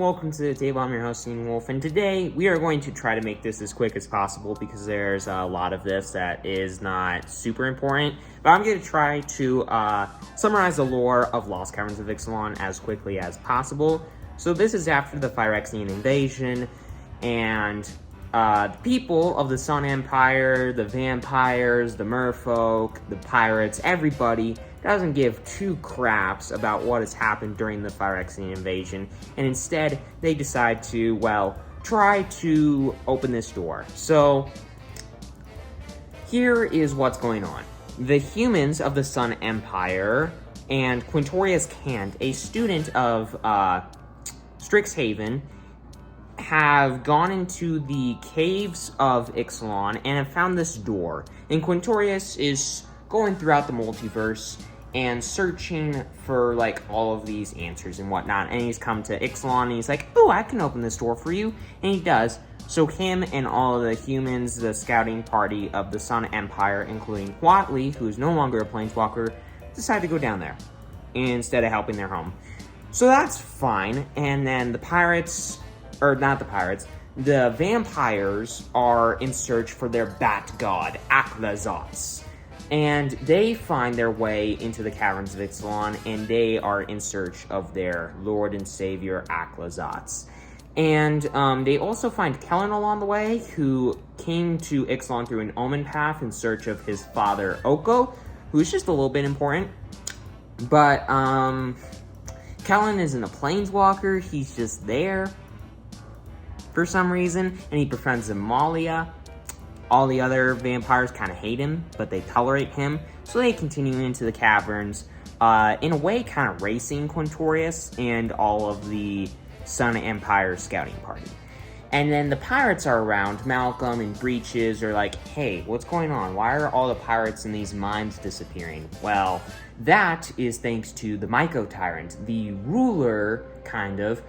welcome to the table. I'm your host, Ian Wolf, and today we are going to try to make this as quick as possible because there's a lot of this that is not super important, but I'm going to try to summarize the lore of Lost Caverns of Ixalan as quickly as possible. So this is after the Phyrexian invasion, and the people of the Sun Empire, the vampires, the merfolk, the pirates, everybody doesn't give two craps about what has happened during the Phyrexian invasion, and instead they decide to, well, try to open this door. So here is what's going on. The humans of the Sun Empire and Quintorius Cant, a student of Strixhaven, have gone into the Caves of Ixalan and have found this door. And Quintorius is going throughout the multiverse and searching for, like, all of these answers and whatnot. And he's come to Ixalan and he's like, oh, I can open this door for you. And he does. So him and all of the humans, the scouting party of the Sun Empire, including Watley, who is no longer a planeswalker, decide to go down there instead of helping their home. So that's fine. And then the pirates, or not the pirates, the vampires are in search for their bat god, Aklazotz. And they find their way into the Caverns of Ixalan, and they are in search of their Lord and Savior, Aklazotz. And they also find Kellen along the way, who came to Ixalan through an omen path in search of his father, Oko, who's just a little bit important. But Kellen isn't a planeswalker, he's just there for some reason, and he befriends Amalia. All the other vampires kind of hate him, but they tolerate him, so they continue into the caverns, in a way kind of racing Quintorius and all of the Sun Empire scouting party. And then the pirates are around. Malcolm and Breaches are like, hey, what's going on? Why are all the pirates in these mines disappearing? Well, that is thanks to the Myco Tyrant, the ruler, kind of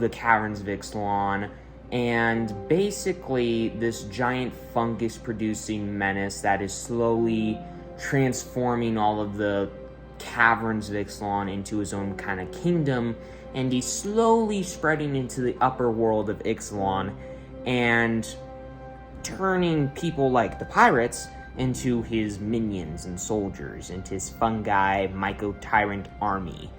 the Caverns of Ixalan, and basically this giant fungus-producing menace that is slowly transforming all of the Caverns of Ixalan into his own kind of kingdom, and he's slowly spreading into the upper world of Ixalan and turning people like the pirates into his minions and soldiers, into his fungi Myco Tyrant army.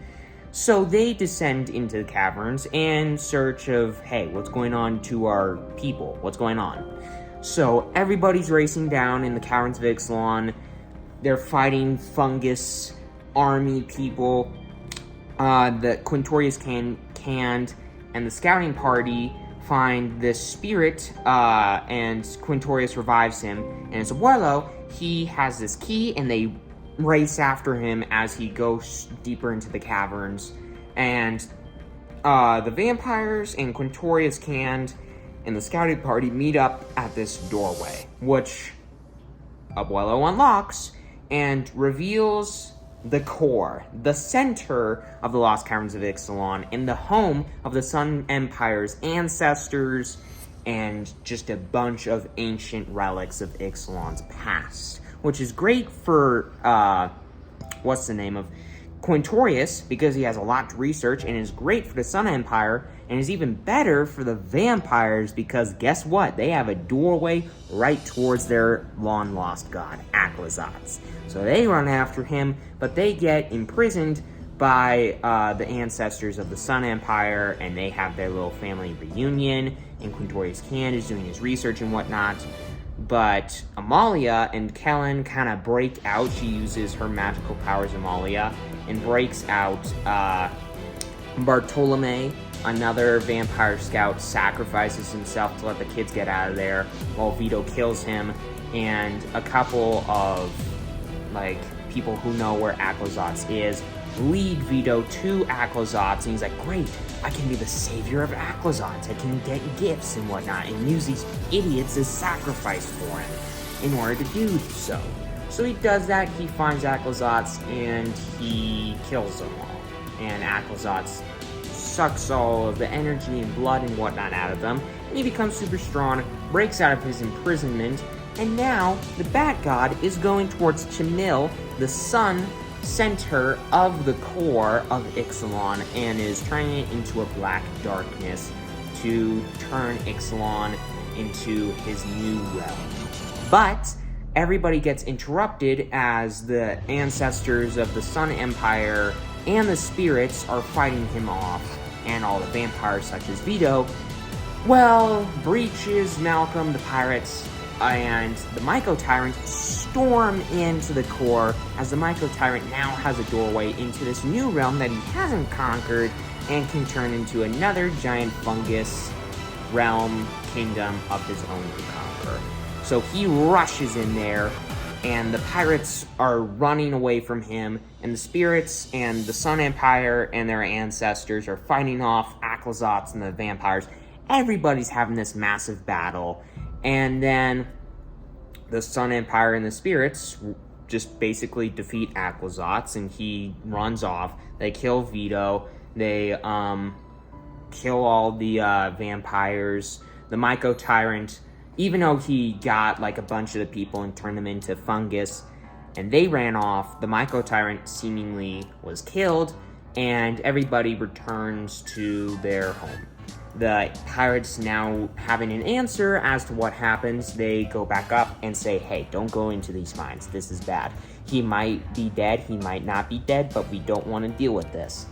So they descend into the caverns in search of, hey, what's going on to our people? What's going on? So everybody's racing down in the Caverns of Ixalan. They're fighting fungus army people. The Quintorius Cant and the scouting party find this spirit, and Quintorius revives him. And his abuelo, he has this key, and they race after him as he goes deeper into the caverns. And the vampires and Quintorius Cant and the scouting party meet up at this doorway, which Abuelo unlocks and reveals the core, the center of the Lost Caverns of Ixalan, and the home of the Sun Empire's ancestors, and just a bunch of ancient relics of Ixalan's past, which is great for, Quintorius, because he has a lot to research, and is great for the Sun Empire, and is even better for the vampires, because guess what? They have a doorway right towards their long-lost god, Aklazotz. So they run after him, but they get imprisoned by the ancestors of the Sun Empire, and they have their little family reunion, and Quintorius Cant is doing his research and whatnot. But Amalia and Kellen kind of break out. She uses her magical powers, Amalia, and breaks out. Bartolome, another vampire scout, sacrifices himself to let the kids get out of there, while Vito kills him. And a couple of, like, people who know where Aklazotz is lead Vito to Aklazotz, and he's like, great, I can be the savior of Aklazotz. I can get gifts and whatnot, and use these idiots as sacrifice for him in order to do so. So he does that, he finds Aklazotz, and he kills them all. And Aklazotz sucks all of the energy and blood and whatnot out of them, and he becomes super strong, breaks out of his imprisonment, and now the Bat God is going towards Chamil, the son center of the core of Ixalan and is turning it into a black darkness to turn Ixalan into his new realm. But everybody gets interrupted as the ancestors of the Sun Empire and the spirits are fighting him off, and all the vampires such as Vito, well, breaches Malcolm, the pirates, and the Myco Tyrant storm into the core, as the Myco Tyrant now has a doorway into this new realm that he hasn't conquered and can turn into another giant fungus realm kingdom of his own to conquer. So he rushes in there, and the pirates are running away from him, and the spirits and the Sun Empire and their ancestors are fighting off Aclazotz and the vampires. Everybody's having this massive battle, and then the Sun Empire and the spirits just basically defeat Aclazotz, and he runs off. They kill Vito. They kill all the vampires. The Myco Tyrant, even though he got like a bunch of the people and turned them into fungus, and they ran off, the Myco Tyrant seemingly was killed, and everybody returns to their home. The pirates now having an answer as to what happens, they go back up and say, hey, don't go into these mines. This is bad. He might be dead, he might not be dead, but we don't want to deal with this.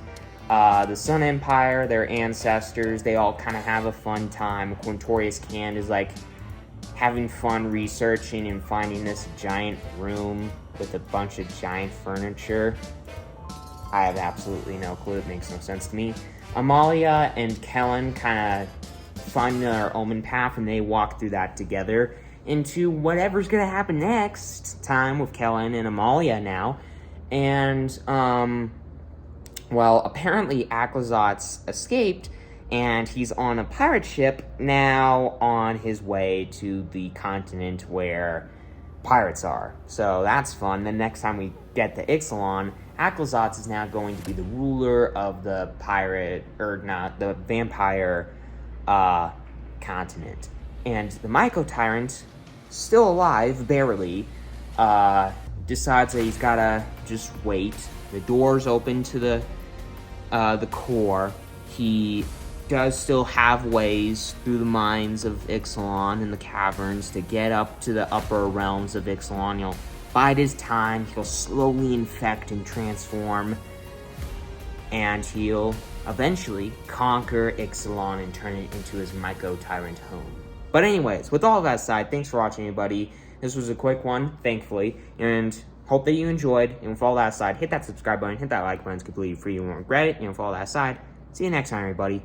The Sun Empire, their ancestors, they all kind of have a fun time. Quintorius Cand is like having fun researching and finding this giant room with a bunch of giant furniture. I have absolutely no clue. It makes no sense to me. Amalia and Kellen kind of find their omen path, and they walk through that together into whatever's going to happen next time with Kellen and Amalia now. And, well, apparently Aclazotz escaped, and he's on a pirate ship now on his way to the continent where pirates are. So that's fun. The next time we get to Ixalan, Aclazotz is now going to be the ruler of the the vampire continent. And the Myco Tyrant, still alive, barely, decides that he's gotta just wait. The doors open to the core. He does still have ways through the mines of Ixalan and the caverns to get up to the upper realms of Ixalan. He'll bide his time, he'll slowly infect and transform, and he'll eventually conquer Ixalan and turn it into his Myco Tyrant home. But anyways, with all of that aside, thanks for watching, everybody. This was a quick one, thankfully, and hope that you enjoyed. And with all that aside, hit that subscribe button, hit that like button. It's completely free, you won't regret it. And with all that aside, see you next time, everybody.